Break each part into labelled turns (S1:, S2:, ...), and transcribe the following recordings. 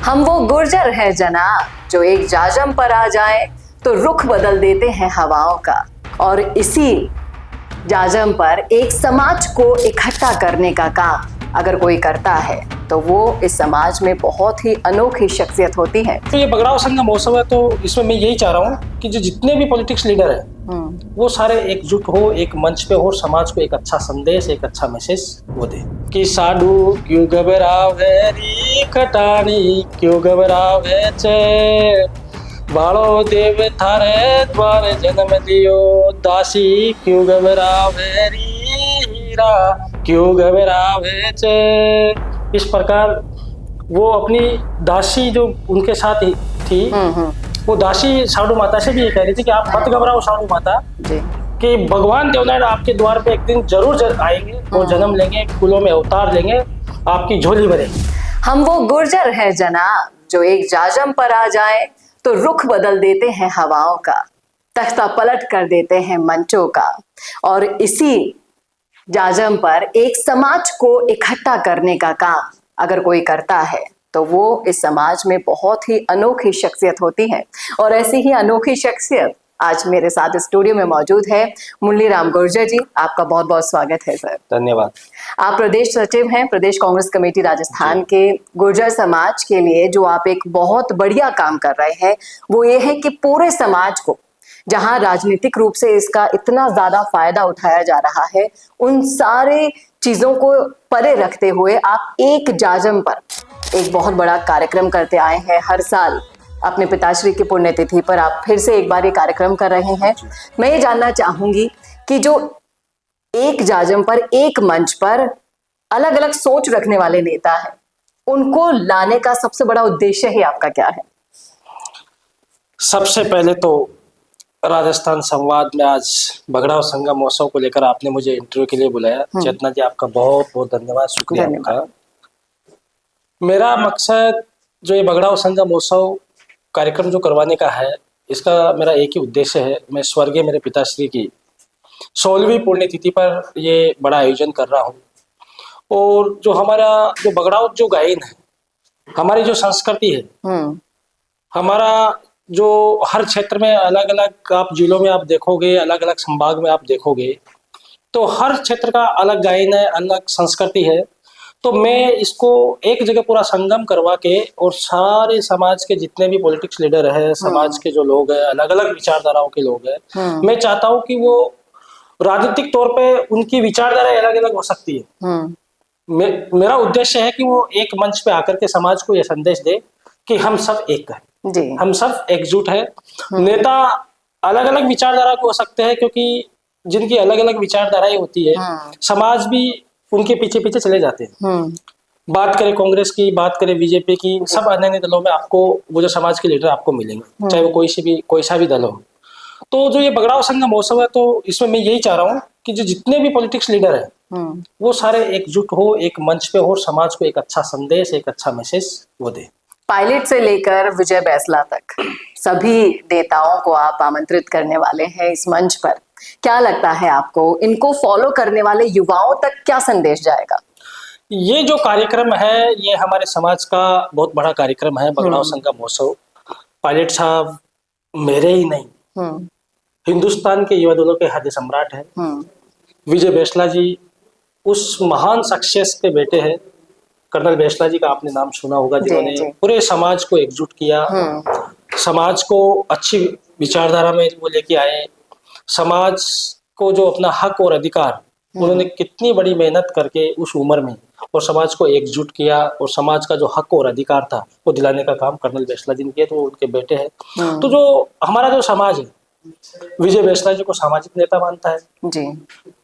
S1: हम वो गुर्जर हैं जनाब जो एक जाजम पर आ जाए तो रुख बदल देते हैं हवाओं का। और इसी जाजम पर एक समाज को इकट्ठा करने का काम अगर कोई करता है तो वो इस समाज में बहुत ही अनोखी शख्सियत होती है।
S2: तो ये बगड़ाव संघ का महोत्सव है, तो इसमें मैं यही चाह रहा हूँ कि जो जितने भी पॉलिटिक्स लीडर हैं वो सारे एकजुट हो, एक मंच पे हो, समाज को एक अच्छा संदेश, एक अच्छा मैसेज वो दे कि साधु क्यों घबरावे री खटानी, क्यों घबरावे चे बालो देव थारे द्वारे जन्म दियो, दासी क्यों घबरावे री हीरा, क्यों घबरावे चे। इस प्रकार वो अपनी दासी जो उनके साथ ही थी, वो दासी साधु माता से भी ये कह रही थी कि आप मत घबराओ साधु माता जी, कि भगवान देवनारायण आपके द्वार पे एक दिन जरूर आएंगे, वो जन्म लेंगे, फूलों में अवतार लेंगे, आपकी झोली भरेंगे।
S1: हम वो गुर्जर हैं जनाब जो एक जाजम पर आ जाए तो रुख बदल देते हैं हवाओं का, तख्ता पलट कर देते हैं मंचों का। और इसी जाजम पर एक समाज को इकट्ठा करने का काम अगर कोई करता है तो वो इस समाज में बहुत ही अनोखी शख्सियत होती है। और ऐसी ही अनोखी शख्सियत आज मेरे साथ स्टूडियो में मौजूद है मुरली राम गुर्जर जी। आपका बहुत बहुत स्वागत है सर।
S2: धन्यवाद।
S1: आप प्रदेश सचिव हैं प्रदेश कांग्रेस कमेटी राजस्थान के। गुर्जर समाज के लिए जो आप एक बहुत बढ़िया काम कर रहे हैं वो ये है कि पूरे समाज को, जहां राजनीतिक रूप से इसका इतना ज्यादा फायदा उठाया जा रहा है, उन सारे चीजों को परे रखते हुए आप एक जाजम पर एक बहुत बड़ा कार्यक्रम करते आए हैं। हर साल अपने पिताश्री की पुण्यतिथि पर आप फिर से एक बार ये कार्यक्रम कर रहे हैं। मैं ये जानना चाहूंगी कि जो एक जाजम पर, एक मंच पर अलग अलग सोच रखने वाले नेता हैं, उनको लाने का सबसे बड़ा उद्देश्य ही आपका क्या है?
S2: सबसे पहले तो राजस्थान संवाद में आज बगड़ाव संघ महोत्सव को लेकर आपने मुझे इंटरव्यू के लिए बुलाया। चेतना जी, आपका बहुत बहुत धन्यवाद, शुक्रिया आपका। मेरा मकसद जो ये बगड़ाव संघ महोत्सव कार्यक्रम जो करवाने का है, इसका मेरा एक ही उद्देश्य है। मैं स्वर्गीय मेरे पिताश्री की 16वीं पुण्यतिथि पर ये बड़ा आयोजन कर रहा हूँ। और जो हमारा जो बगड़ाव जो गायन है, हमारी जो संस्कृति है, हमारा जो हर क्षेत्र में अलग अलग आप जिलों में आप देखोगे, अलग अलग संभाग में आप देखोगे, तो हर क्षेत्र का अलग गायन है, अलग संस्कृति है। तो मैं इसको एक जगह पूरा संगम करवा के और सारे समाज के जितने भी पॉलिटिक्स लीडर है, समाज के जो लोग हैं, अलग अलग विचारधाराओं के लोग हैं, मैं चाहता हूँ कि वो राजनीतिक तौर पे उनकी विचारधारा अलग अलग हो सकती है। मेरा उद्देश्य है कि वो एक मंच पे आकर के समाज को ये संदेश दे कि हम सब एक हैं, हम सब एकजुट है। नेता अलग अलग विचारधारा के हो सकते हैं, क्योंकि जिनकी अलग अलग विचारधाराएं होती है, समाज भी उनके पीछे पीछे चले जाते हैं। बात करें कांग्रेस की, बात करें बीजेपी की, सब अन्य अन्य दलों में आपको वो जो समाज के लीडर आपको मिलेंगे, चाहे वो कोई सा भी दल हो। तो जो ये बगड़ाव संघ महोत्सव है, तो इसमें मैं यही चाह रहा हूँ कि जो जितने भी पॉलिटिक्स लीडर है वो सारे एकजुट हो, एक मंच पे हो, समाज को एक अच्छा संदेश, एक अच्छा मैसेज वो दे।
S1: पायलट से लेकर विजय बैसला तक सभी नेताओं को आप आमंत्रित करने वाले हैं इस मंच पर। क्या लगता है आपको, इनको फॉलो करने वाले युवाओं तक क्या संदेश जाएगा?
S2: ये जो कार्यक्रम है, ये हमारे समाज का बहुत बड़ा कार्यक्रम है, बगड़ाव संघ महोत्सव। पायलट साहब मेरे ही नहीं, हिंदुस्तान के युवा दलों के हृदय सम्राट है। विजय बैसला जी उस महान शख्सियत के बेटे हैं। कर्नल बैसला जी का आपने नाम सुना होगा, जिन्होंने पूरे समाज को एकजुट किया, समाज को अच्छी विचारधारा में वो लेके आए, समाज को जो अपना हक और अधिकार, उन्होंने कितनी बड़ी मेहनत करके उस उम्र में और समाज को एकजुट किया, और समाज का जो हक और अधिकार था वो दिलाने का काम कर्नल बैसला जी ने किया, तो वो उनके बेटे हैं। तो जो हमारा जो समाज है, विजय बैसला जी को सामाजिक नेता मानता है जी,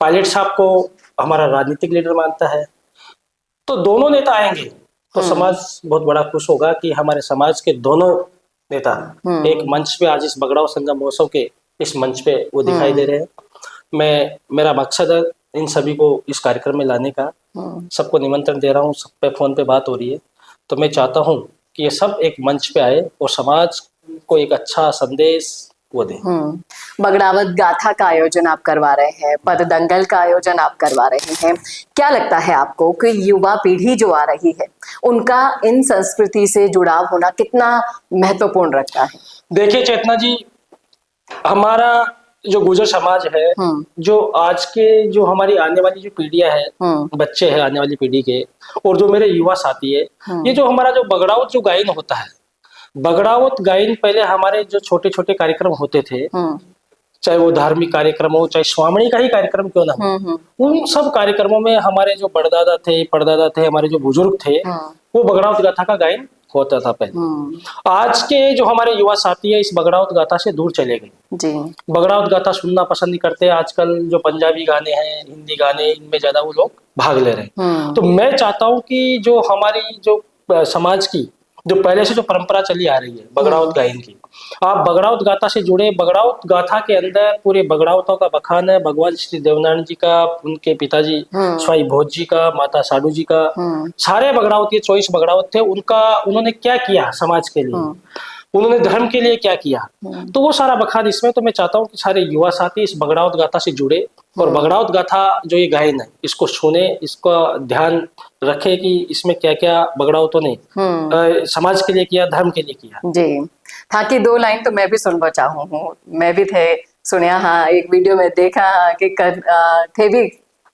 S2: पायलट साहब को हमारा राजनीतिक लीडर मानता है। तो दोनों नेता आएंगे तो समाज बहुत बड़ा खुश होगा कि हमारे समाज के दोनों नेता एक मंच पे आज इस बगड़ाव संघ महोत्सव के इस मंच पे वो दिखाई दे रहे हैं। मेरा मकसद है इन सभी को इस कार्यक्रम में लाने का। सबको निमंत्रण दे रहा हूँ, सब पे फोन पे बात हो रही है। तो मैं चाहता हूँ कि ये सब एक मंच पे आए और समाज को एक अच्छा संदेश, वो दें।
S1: बगड़ावत गाथा का आयोजन आप करवा रहे हैं, पददंगल का आयोजन आप करवा रहे हैं, क्या लगता है आपको कि युवा पीढ़ी जो आ रही है उनका इन संस्कृति से जुड़ाव होना कितना महत्वपूर्ण रखता है?
S2: देखिए चेतना जी, हमारा जो गुर्जर समाज है, जो आज के जो हमारी आने वाली जो पीढ़ियां है, बच्चे हैं आने वाली पीढ़ी के, और जो मेरे युवा साथी है, ये जो हमारा जो बगड़ावत जो गायन होता है, बगड़ावत गायन पहले हमारे जो छोटे छोटे कार्यक्रम होते थे, चाहे वो धार्मिक कार्यक्रम हो, चाहे स्वामणी का ही कार्यक्रम क्यों ना हो, उन सब कार्यक्रमों में हमारे जो बड़दादा थे, परदादा थे, हमारे जो बुजुर्ग थे, वो बगड़ावत गाथा का गायन होता था पहले। आज के जो हमारे युवा साथी है, इस बगड़ावत गाथा से दूर चले गए
S1: जी।
S2: बगड़ावत गाथा सुनना पसंद नहीं करते। आजकल जो पंजाबी गाने हैं, हिंदी गाने, इनमें ज्यादा वो लोग भाग ले रहे हैं। तो मैं चाहता हूँ कि जो हमारी जो समाज की जो पहले से जो परंपरा चली आ रही है बगड़ावत गायन की, आप बगड़ावत गाथा से जुड़े। बगड़ावत गाथा के अंदर पूरे बगड़ावतों का बखान है, भगवान श्री देवनारायण जी का, उनके पिताजी स्वाई भोज जी का, माता साडू जी का, सारे बगड़ावत, ये 24 बगड़ावत थे, उनका उन्होंने क्या किया समाज के लिए, उन्होंने धर्म के लिए क्या किया, तो वो सारा बखान इसमें। तो मैं चाहता हूँ कि सारे युवा साथी इस बगड़ावत गाथा से जुड़े और बगड़ावत गाथा जो ये गायन है इसको सुने, इसका ध्यान रखे कि इसमें क्या क्या बगड़ावतों ने समाज के लिए किया, धर्म के लिए किया।
S1: जी, ताकि 2 लाइन तो मैं भी सुनना चाहूँ हूँ, मैं भी थे सुनिया, हाँ एक वीडियो में देखा कि थे भी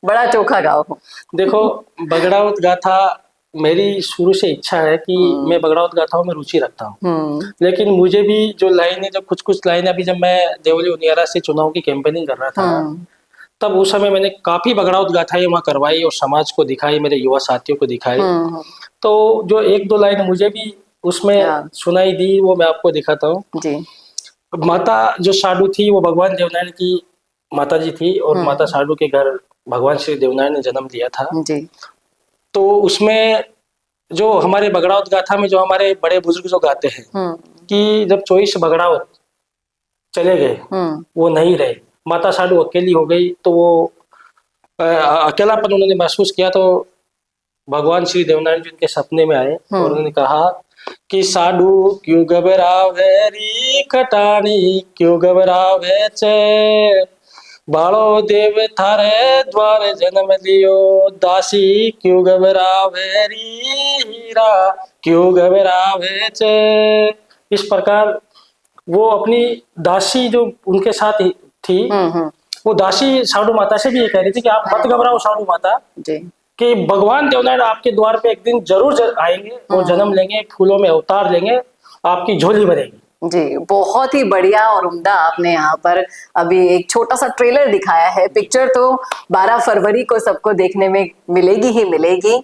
S1: बड़ा चोखा गाओ हो।
S2: देखो बगड़ावत गाथा मेरी शुरू से इच्छा है कि मैं बगड़ावत गाथाओं में रुचि रखता हूँ, लेकिन मुझे भी जो लाइनें, जब कुछ लाइनें, अभी जब मैं देवली उनियारा से चुनाव की कैंपेनिंग कर रहा था, तब उस समय मैंने काफी बगड़ावत गाथाएं वहां करवाई और समाज को दिखाई, मेरे युवा साथियों को दिखाई। तो जो 1-2 लाइन मुझे भी उसमें सुनाई दी, वो मैं आपको दिखाता हूँ जी। माता जो साडू थी वो भगवान देवनारायण की माता जी थी, और माता साडू के घर भगवान श्री देवनारायण ने जन्म लिया था जी। तो उसमें जो हमारे बगड़ावत गाथा में जो हमारे बड़े बुजुर्ग जो गाते हैं कि जब 24 बगड़ावत चले गए, वो नहीं रहे, माता साडू अकेली हो गई, तो वो अकेलापन उन्होंने महसूस किया। तो भगवान श्री देवनारायण जी उनके सपने में आए और उन्होंने कहा कि साडू क्यों घबरावे री खटानी, क्यों घबरावे चे, बालो देव थारे द्वार जन्म लियो, दासी क्यों घबरावे री हीरा, क्यों घबरावे चे। इस प्रकार वो अपनी दासी जो उनके साथ थी, वो दासी साडू माता से भी ये कह रही थी कि आप मत घबराओ साडू माता जी, कि भगवान देवनारायण आपके द्वार पे एक दिन जरूर आएंगे, वो जन्म लेंगे, फूलों में अवतार लेंगे, आपकी झोली भरेगी। जी,
S1: बहुत ही बढ़िया और उम्दा आपने यहाँ पर अभी एक छोटा सा ट्रेलर दिखाया है। पिक्चर तो 12 फरवरी को सबको देखने में मिलेगी ही मिलेगी।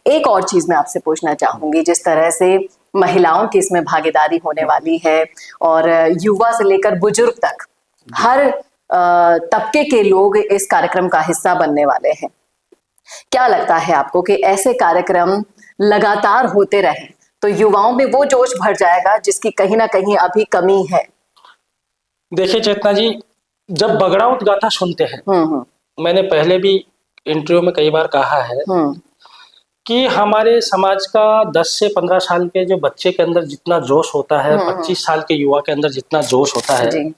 S1: एक और चीज मैं आपसे पूछना चाहूंगी, जिस तरह से महिलाओं की इसमें भागीदारी होने वाली है और युवा से लेकर बुजुर्ग तक हर तबके के लोग इस कार्यक्रम का हिस्सा बनने वाले हैं, क्या लगता है आपको कि ऐसे कार्यक्रम लगातार होते रहें तो युवाओं में वो जोश भर जाएगा जिसकी कहीं ना कहीं अभी कमी है?
S2: देखिए चेतना जी, जब बगड़ावत गाथा सुनते हैं, मैंने पहले भी इंटरव्यू में कई बार कहा है कि हमारे समाज का 10 से 15 साल के जो बच्चे के अंदर जितना जोश होता है, 25 साल के युवा के अंदर जितना जोश होता है,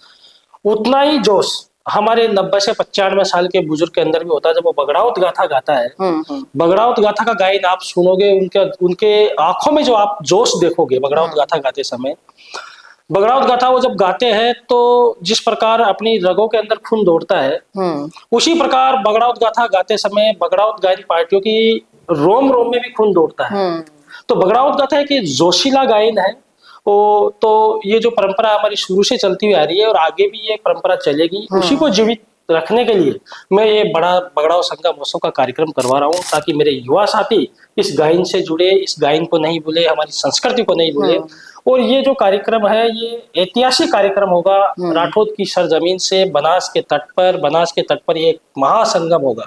S2: उतना ही जोश हमारे 90 से 95 साल के बुजुर्ग के अंदर भी होता है। जब वो बगड़ावत गाथा गाता है, बगड़ावत गाथा का गायन आप सुनोगे, उनके आंखों में जो आप जोश देखोगे बगड़ावत गाथा गाते समय, बगड़ावत गाथा वो जब गाते हैं तो जिस प्रकार अपनी रगों के अंदर खून दौड़ता है, उसी प्रकार बगड़ावत गाथा गाते समय बगड़ावत गायन पार्टियों की रोम रोम में भी खून दौड़ता है। तो बगड़ावत गाथा एक जोशीला गायन है। तो ये जो परंपरा हमारी शुरू से चलती हुई आ रही है और आगे भी ये परंपरा चलेगी, उसी को जीवित रखने के लिए मैं ये बड़ा बगड़ाव संगम महोत्सव का कार्यक्रम करवा रहा हूँ, ताकि मेरे युवा साथी इस गायन से जुड़े, इस गायन को नहीं भूले, हमारी संस्कृति को नहीं भूले। और ये जो कार्यक्रम है ये ऐतिहासिक कार्यक्रम होगा। राठौद की सरजमीन से बनास के तट पर ये महासंगम होगा।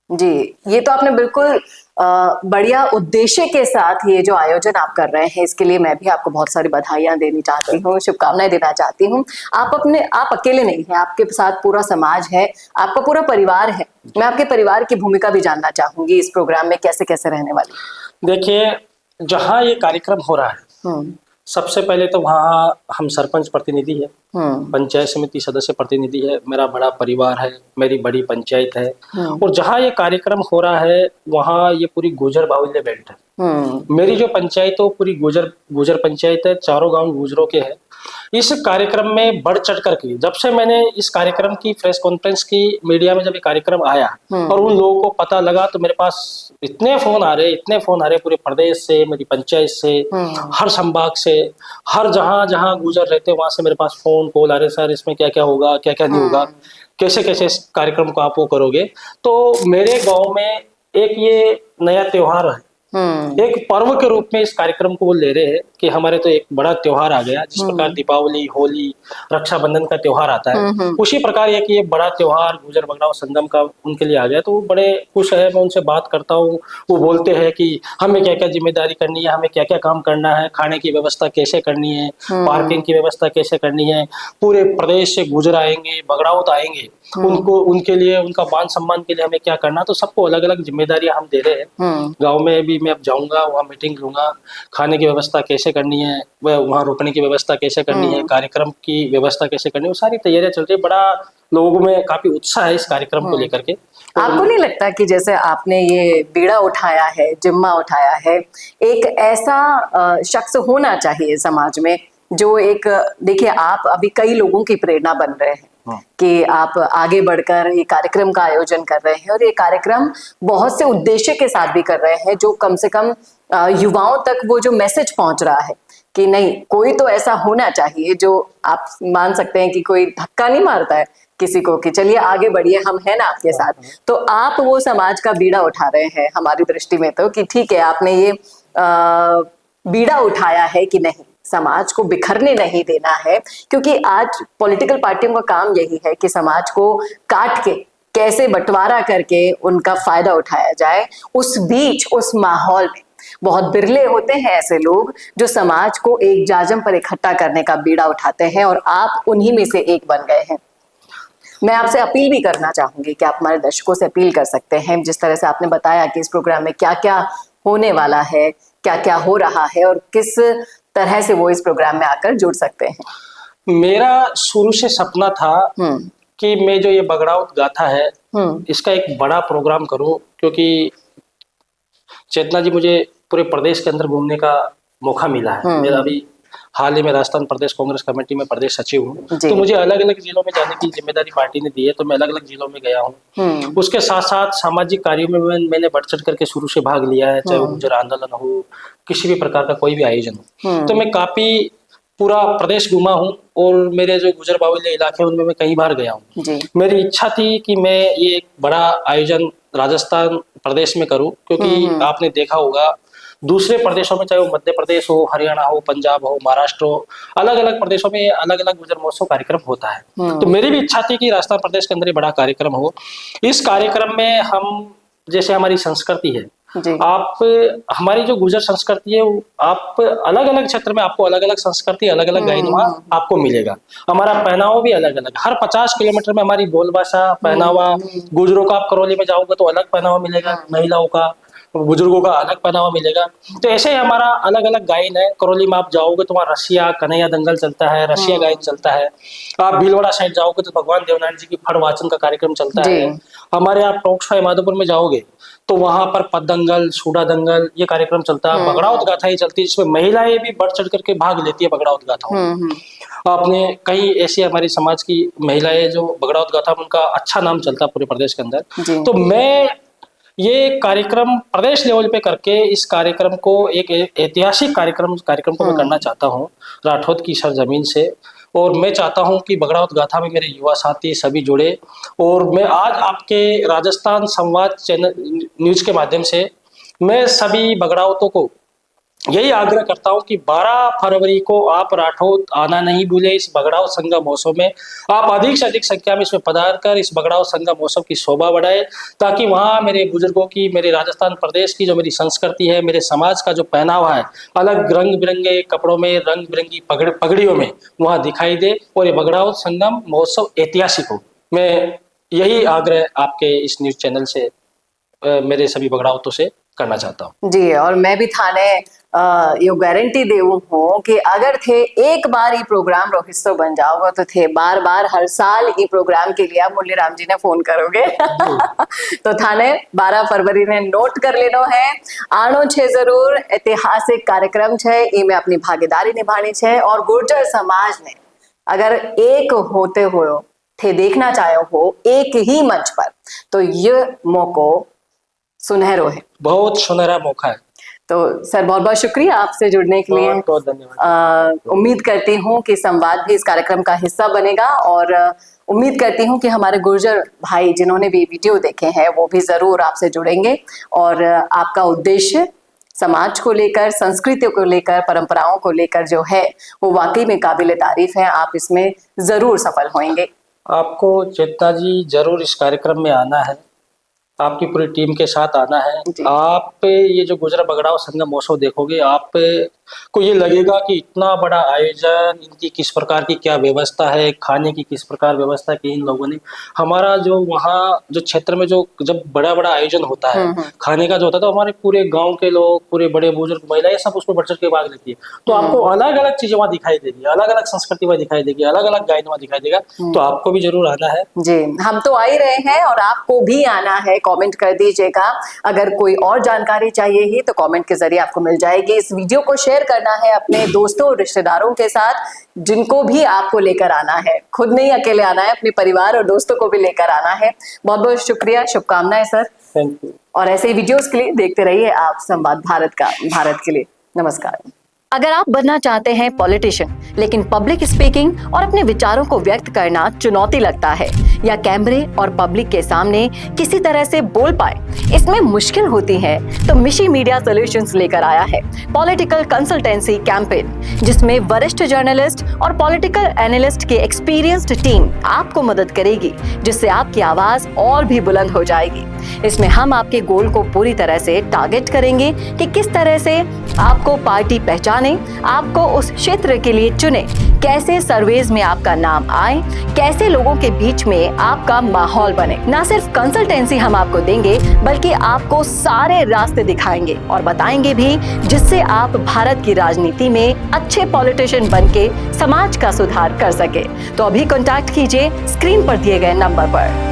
S1: जी, ये तो आपने बिल्कुल बढ़िया उद्देश्य के साथ ये जो आयोजन आप कर रहे हैं, इसके लिए मैं भी आपको बहुत सारी बधाइयां देनी चाहती हूँ, शुभकामनाएं देना चाहती हूँ। आप अकेले नहीं हैं, आपके साथ पूरा समाज है, आपका पूरा परिवार है। मैं आपके परिवार की भूमिका भी जानना चाहूंगी इस प्रोग्राम में कैसे कैसे रहने वाली।
S2: देखिए, जहाँ ये कार्यक्रम हो रहा है, सबसे पहले तो वहाँ हम सरपंच प्रतिनिधि है, पंचायत समिति सदस्य प्रतिनिधि है, मेरा बड़ा परिवार है, मेरी बड़ी पंचायत है। और जहाँ ये कार्यक्रम हो रहा है वहाँ ये पूरी गुजर बाहुल्य बेल्ट है। मेरी जो पंचायत है वो पूरी गुजर पंचायत है, चारों गांव गुजरों के हैं। इस कार्यक्रम में बढ़ चढ़ करके जब से मैंने इस कार्यक्रम की प्रेस कॉन्फ्रेंस की, मीडिया में जब ये कार्यक्रम आया और उन लोगों को पता लगा, तो मेरे पास इतने फोन आ रहे पूरे प्रदेश से, मेरी पंचायत से, हर संभाग से, हर जहां गुजर रहते वहां से मेरे पास फोन कॉल आ रहे, सर इसमें क्या क्या होगा, क्या क्या नहीं होगा, कैसे कैसे इस कार्यक्रम को आप वो करोगे। तो मेरे गाँव में एक ये नया त्योहार है, एक पर्व के रूप में इस कार्यक्रम को वो ले रहे हैं कि हमारे तो एक बड़ा त्योहार आ गया। जिस प्रकार दीपावली, होली, रक्षाबंधन का त्योहार आता है, उसी प्रकार ये बड़ा त्योहार गुजर बगड़ाव संगम का उनके लिए आ गया। तो वो बड़े खुश है। मैं उनसे बात करता हूँ, वो बोलते हैं कि हमें क्या क्या जिम्मेदारी करनी है, हमें क्या क्या काम करना है, खाने की व्यवस्था कैसे करनी है, पार्किंग की व्यवस्था कैसे करनी है। पूरे प्रदेश से गुजर आएंगे, बगड़ावत आएंगे, उनको उनके लिए, उनका मान सम्मान के लिए हमें क्या करना। तो सबको अलग अलग जिम्मेदारियां हम दे रहे हैं। गाँव में भी मैं अब जाऊंगा, वहाँ मीटिंग लूंगा, खाने की व्यवस्था कैसे करनी है, वहाँ रुकने की व्यवस्था कैसे करनी है, कार्यक्रम की व्यवस्था कैसे करनी है, वो सारी तैयारियां चल रही है। बड़ा लोगों में काफी उत्साह है इस कार्यक्रम को लेकर के।
S1: आपको नहीं लगता कि जैसे आपने ये बीड़ा उठाया है, जिम्मा उठाया है, एक ऐसा शख्स होना चाहिए समाज में जो एक, देखिए आप अभी कई लोगों की प्रेरणा बन रहे हैं कि आप आगे बढ़कर ये कार्यक्रम का आयोजन कर रहे हैं, और ये कार्यक्रम बहुत से उद्देश्य के साथ भी कर रहे हैं, जो कम से कम युवाओं तक वो जो मैसेज पहुंच रहा है कि नहीं, कोई तो ऐसा होना चाहिए जो आप मान सकते हैं कि कोई धक्का नहीं मारता है किसी को कि चलिए आगे बढ़िए, हम हैं ना आपके साथ। तो आप वो समाज का बीड़ा उठा रहे हैं हमारी दृष्टि में, तो कि ठीक है आपने ये बीड़ा उठाया है कि नहीं, समाज को बिखरने नहीं देना है, क्योंकि आज पॉलिटिकल पार्टियों का काम यही है कि समाज को काट के कैसे बंटवारा करके उनका फायदा उठाया जाए। उस बीच, उस माहौल में बहुत बिरले होते हैं ऐसे लोग जो समाज को एक जाजम पर इकट्ठा करने का बीड़ा उठाते हैं, और आप उन्हीं में से एक बन गए हैं। मैं आपसे अपील भी करना चाहूंगी कि आप हमारे दर्शकों से अपील कर सकते हैं, जिस तरह से आपने बताया कि इस प्रोग्राम में क्या क्या होने वाला है, क्या क्या हो रहा है, और किस तरह से वो इस प्रोग्राम में आकर जुड़ सकते हैं।
S2: मेरा शुरू से सपना था कि मैं जो ये बगड़ावत गाथा है इसका एक बड़ा प्रोग्राम करूं, क्योंकि चेतना जी, मुझे पूरे प्रदेश के अंदर घूमने का मौका मिला है। मेरा अभी हाल ही में राजस्थान प्रदेश कांग्रेस कमेटी में प्रदेश सचिव हूँ, तो मुझे अलग अलग जिलों में जाने की जिम्मेदारी पार्टी ने दी है, तो मैं अलग अलग जिलों में गया हूँ। उसके साथ साथ सामाजिक कार्यों में मैंने बढ़ चढ़ करके शुरू से भाग लिया है, चाहे वो गुजर आंदोलन हो, किसी भी प्रकार का कोई भी आयोजन हो। तो मैं काफी पूरा प्रदेश घूमा हूँ, और मेरे जो गुजर बाहुल्य इलाके उनमें मैं कई बार गया हूँ। मेरी इच्छा थी कि मैं ये एक बड़ा आयोजन राजस्थान प्रदेश में करूँ, क्योंकि आपने देखा होगा दूसरे प्रदेशों में, चाहे वो मध्य प्रदेश हो, हरियाणा हो, पंजाब हो, महाराष्ट्र हो, अलग अलग प्रदेशों में अलग अलग गुजर महोत्सव कार्यक्रम होता है। तो मेरी भी इच्छा थी कि राजस्थान प्रदेश के अंदर ये बड़ा कार्यक्रम हो। इस कार्यक्रम में हम, जैसे हमारी संस्कृति है, आप, हमारी जो गुजर संस्कृति है, आप अलग अलग क्षेत्र में आपको अलग अलग संस्कृति, अलग अलग गायनवा आपको मिलेगा। हमारा पहनावा भी अलग अलग, हर 50 किलोमीटर में हमारी बोल भाषा, पहनावा, गुजरों का आप करौली में जाओगे तो अलग पहनावा मिलेगा, महिलाओं का, बुजुर्गों का अलग पहनावा मिलेगा। तो ऐसे ही हमारा अलग अलग गायन है। करौली में आप जाओगे तो वहाँ रसिया कन्हैया दंगल चलता है, रसिया गायन चलता है। आप भीलवाड़ा साइड जाओगे तो भगवान देवनारायण जी की फड़ वाचन का कार्यक्रम चलता है। हमारे आप टोंकसाई माधोपुर में जाओगे तो वहां पर पद दंगल, सूडा दंगल, ये कार्यक्रम चलता है। बगड़ावत गाथा ही चलती है, जिसमें महिलाएं भी बढ़ चढ़ करके भाग लेती है बगड़ावत गाथा। आपने कई ऐसी हमारी समाज की महिलाएं जो बगड़ावत गाथा में, उनका अच्छा नाम चलता है पूरे प्रदेश के अंदर। तो मैं ये कार्यक्रम प्रदेश लेवल पे करके इस कार्यक्रम को एक ऐतिहासिक कार्यक्रम को मैं करना चाहता हूँ राठौद की सरजमीन से। और मैं चाहता हूं कि बगड़ावत गाथा में मेरे युवा साथी सभी जुड़े। और मैं आज आपके राजस्थान संवाद चैनल न्यूज के माध्यम से मैं सभी बगड़ावतों को यही आग्रह करता हूं कि 12 फरवरी को आप राठौद आना नहीं भूले। इस बगड़ावत संगम महोत्सव में आप अधिक से अधिक संख्या में इसमें पधार कर इस बगड़ावत संगम महोत्सव की शोभा बढ़ाए, ताकि वहां मेरे बुजुर्गों की, मेरे राजस्थान प्रदेश की जो मेरी संस्कृति है, मेरे समाज का जो पहनावा है, अलग रंग बिरंगे कपड़ों में, रंग बिरंगी पगड़ियों में वहां दिखाई दे और ये बगड़ावत संगम महोत्सव ऐतिहासिक हो। मैं यही आग्रह आपके इस न्यूज चैनल से मेरे सभी बगड़ावतों से करना चाहता हूँ।
S1: जी, और मैं भी थाने यो गारंटी देऊं हूँ कि अगर थे एक बार ये प्रोग्राम रो हिस्सो बन जाओगे तो थे बार बार हर साल ये प्रोग्राम के लिए आप मुरली राम जी ने फोन करोगे तो थाने 12 फरवरी ने नोट कर लेनो है। आनो छे जरूर, ऐतिहासिक कार्यक्रम छे, इनमें अपनी भागीदारी निभानी छे और गुर्जर समाज ने अगर एक होते हो थे देखना चाहो हो एक ही मंच पर तो ये मौको सुनहरो है,
S2: बहुत सुनहरा मौका है।
S1: तो सर बहुत बहुत शुक्रिया आपसे जुड़ने के लिए।
S2: बहुत बहुत धन्यवाद।
S1: उम्मीद करती हूँ कि संवाद भी इस कार्यक्रम का हिस्सा बनेगा और उम्मीद करती हूँ कि हमारे गुर्जर भाई जिन्होंने भी वीडियो देखे हैं वो भी जरूर आपसे जुड़ेंगे और आपका उद्देश्य समाज को लेकर, संस्कृति को लेकर, परंपराओं को लेकर जो है वो वाकई में काबिल तारीफ है। आप इसमें जरूर सफल होंगे।
S2: आपको चेतना जी जरूर इस कार्यक्रम में आना है, आपकी पूरी टीम के साथ आना है। आप ये जो गुजरा बगड़ाओ संगम महोत्सव देखोगे, आप को ये लगेगा कि इतना बड़ा आयोजन, इनकी किस प्रकार की क्या व्यवस्था है, खाने की किस प्रकार व्यवस्था की इन लोगों ने। हमारा जो वहाँ जो क्षेत्र में जो जब बड़ा बड़ा आयोजन होता है खाने का जो होता है तो हमारे पूरे गांव के लोग, पूरे बड़े बुजुर्ग, महिलाएं सब उसमें बढ़ चढ़ के भाग लेती है। तो आपको अलग अलग चीजें वहाँ दिखाई देगी, अलग अलग संस्कृति वहाँ दिखाई देगी, अलग अलग गायन वहाँ दिखाई देगा। तो आपको भी जरूर आना है।
S1: जी, हम तो आ ही रहे हैं और आपको भी आना है। कमेंट कर दीजिएगा, अगर कोई और जानकारी चाहिए ही तो कमेंट के जरिए आपको मिल जाएगी। इस वीडियो को शेयर करना है अपने दोस्तों और रिश्तेदारों के साथ जिनको भी आपको लेकर आना है, खुद नहीं अकेले आना है, अपने परिवार और दोस्तों को भी लेकर आना है। बहुत बहुत शुक्रिया, शुभकामनाएं सर।
S2: Thank you.
S1: और ऐसे ही वीडियोस के लिए देखते रहिए आप संवाद भारत के लिए। नमस्कार। अगर आप बनना चाहते हैं पॉलिटिशियन लेकिन पब्लिक स्पीकिंग और अपने विचारों को व्यक्त करना चुनौती लगता है या कैमरे और पब्लिक के सामने किसी तरह से बोल पाए इसमें मुश्किल होती है तो मिशी मीडिया सॉल्यूशंस लेकर आया है पॉलिटिकल कंसल्टेंसी कैंपेन, जिसमें वरिष्ठ जर्नलिस्ट और पॉलिटिकल एनालिस्ट की एक्सपीरियंस्ड टीम आपको मदद करेगी, जिससे आपकी आवाज और भी बुलंद हो जाएगी। इसमें हम आपके गोल को पूरी तरह से टारगेट करेंगे कि किस तरह से आपको पार्टी पहचाने, आपको उस क्षेत्र के लिए चुने, कैसे सर्वेज में आपका नाम आए, कैसे लोगों के बीच में आपका माहौल बने। ना सिर्फ कंसल्टेंसी हम आपको देंगे बल्कि आपको सारे रास्ते दिखाएंगे और बताएंगे भी, जिससे आप भारत की राजनीति में अच्छे पॉलिटिशियन बनके समाज का सुधार कर सके। तो अभी कांटेक्ट कीजिए स्क्रीन पर दिए गए नंबर पर।